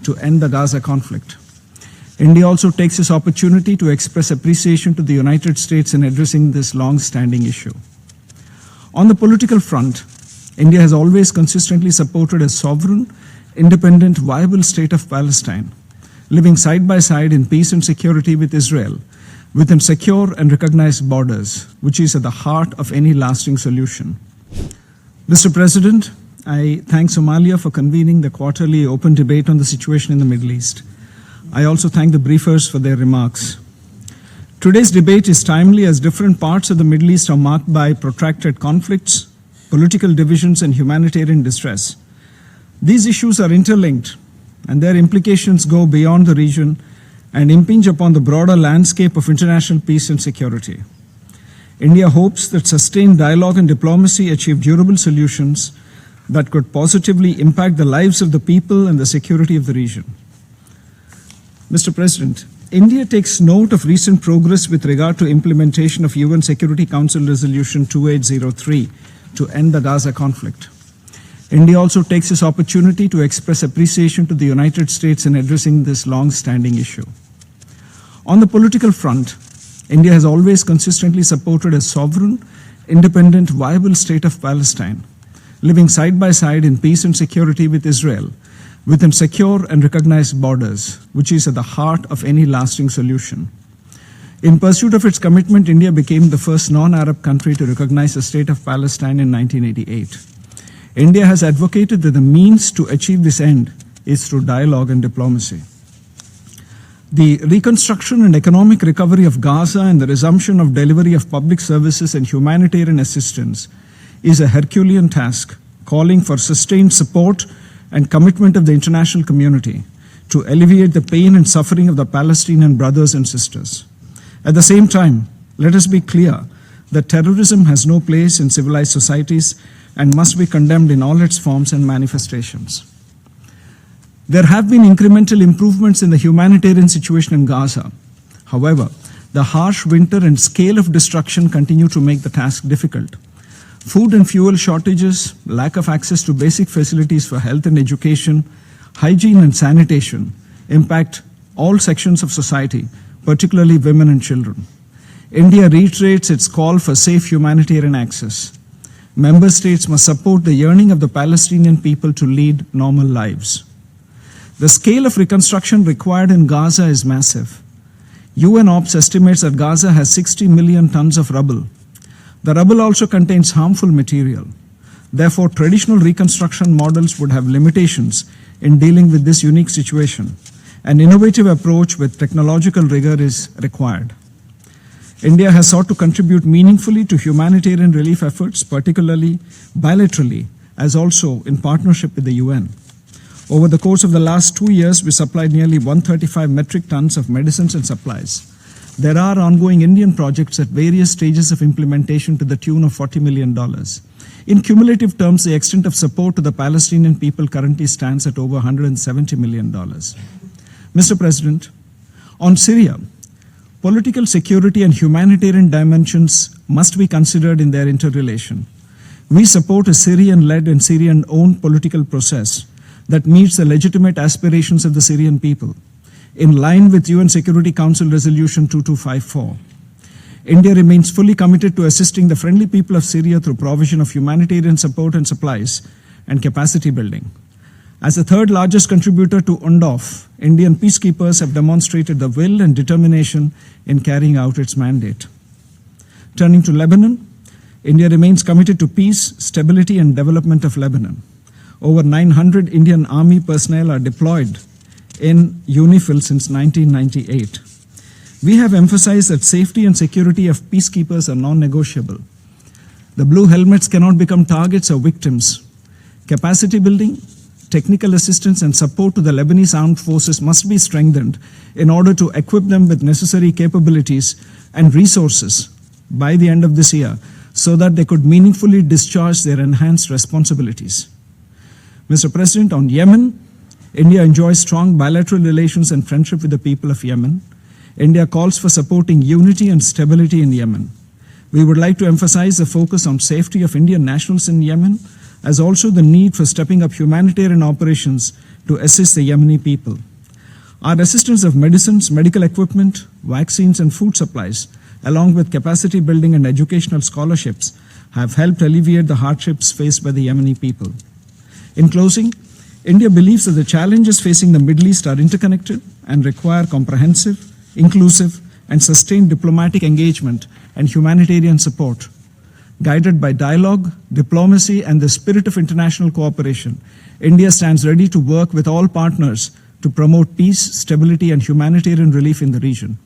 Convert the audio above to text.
to end the Gaza conflict. India also takes this opportunity to express appreciation to the United States in addressing this long-standing issue. On the political front, India has always consistently supported a sovereign, independent, viable state of Palestine, living side by side in peace and security with Israel, within secure and recognized borders, which is at the heart of any lasting solution. Mr. President, I thank Somalia for convening the quarterly open debate on the situation in the Middle East. I also thank the briefers for their remarks. Today's debate is timely as different parts of the Middle East are marked by protracted conflicts, political divisions, and humanitarian distress. These issues are interlinked, and their implications go beyond the region and impinge upon the broader landscape of international peace and security. India hopes that sustained dialogue and diplomacy achieve durable solutions that could positively impact the lives of the people and the security of the region. Mr. President, India takes note of recent progress with regard to implementation of UN Security Council Resolution 2803 to end the Gaza conflict. India also takes this opportunity to express appreciation to the United States in addressing this long-standing issue. On the political front, India has always consistently supported a sovereign, independent, viable state of Palestine, living side by side in peace and security with Israel, within secure and recognized borders, which is at the heart of any lasting solution. In pursuit of its commitment, India became the first non-Arab country to recognize the state of Palestine in 1988. India has advocated that the means to achieve this end is through dialogue and diplomacy. The reconstruction and economic recovery of Gaza and the resumption of delivery of public services and humanitarian assistance is a Herculean task, calling for sustained support and commitment of the international community to alleviate the pain and suffering of the Palestinian brothers and sisters. At the same time, let us be clear that terrorism has no place in civilized societies and must be condemned in all its forms and manifestations. There have been incremental improvements in the humanitarian situation in Gaza. However, the harsh winter and scale of destruction continue to make the task difficult. Food and fuel shortages, lack of access to basic facilities for health and education, hygiene and sanitation impact all sections of society, particularly women and children. India reiterates its call for safe humanitarian access. Member states must support the yearning of the Palestinian people to lead normal lives. The scale of reconstruction required in Gaza is massive. UNOPS estimates that Gaza has 60 million tons of rubble. The rubble also contains harmful material. Therefore, traditional reconstruction models would have limitations in dealing with this unique situation. An innovative approach with technological rigor is required. India has sought to contribute meaningfully to humanitarian relief efforts, particularly bilaterally, as also in partnership with the UN. Over the course of the last 2 years, we supplied nearly 135 metric tons of medicines and supplies. There are ongoing Indian projects at various stages of implementation to the tune of $40 million. In cumulative terms, the extent of support to the Palestinian people currently stands at over $170 million. Mr. President, on Syria, political security and humanitarian dimensions must be considered in their interrelation. We support a Syrian-led and Syrian-owned political process that meets the legitimate aspirations of the Syrian people, in line with UN Security Council Resolution 2254. India remains fully committed to assisting the friendly people of Syria through provision of humanitarian support and supplies and capacity building. As the third largest contributor to UNDOF, Indian peacekeepers have demonstrated the will and determination in carrying out its mandate. Turning to Lebanon, India remains committed to peace, stability, and development of Lebanon. Over 900 Indian Army personnel are deployed in UNIFIL since 1998. We have emphasized that safety and security of peacekeepers are non-negotiable. The blue helmets cannot become targets or victims. Capacity building, technical assistance, and support to the Lebanese armed forces must be strengthened in order to equip them with necessary capabilities and resources by the end of this year so that they could meaningfully discharge their enhanced responsibilities. Mr. President, on Yemen, India enjoys strong bilateral relations and friendship with the people of Yemen. India calls for supporting unity and stability in Yemen. We would like to emphasize the focus on safety of Indian nationals in Yemen, as also the need for stepping up humanitarian operations to assist the Yemeni people. Our assistance of medicines, medical equipment, vaccines, and food supplies, along with capacity building and educational scholarships, have helped alleviate the hardships faced by the Yemeni people. In closing, India believes that the challenges facing the Middle East are interconnected and require comprehensive, inclusive, and sustained diplomatic engagement and humanitarian support. Guided by dialogue, diplomacy, and the spirit of international cooperation, India stands ready to work with all partners to promote peace, stability, and humanitarian relief in the region.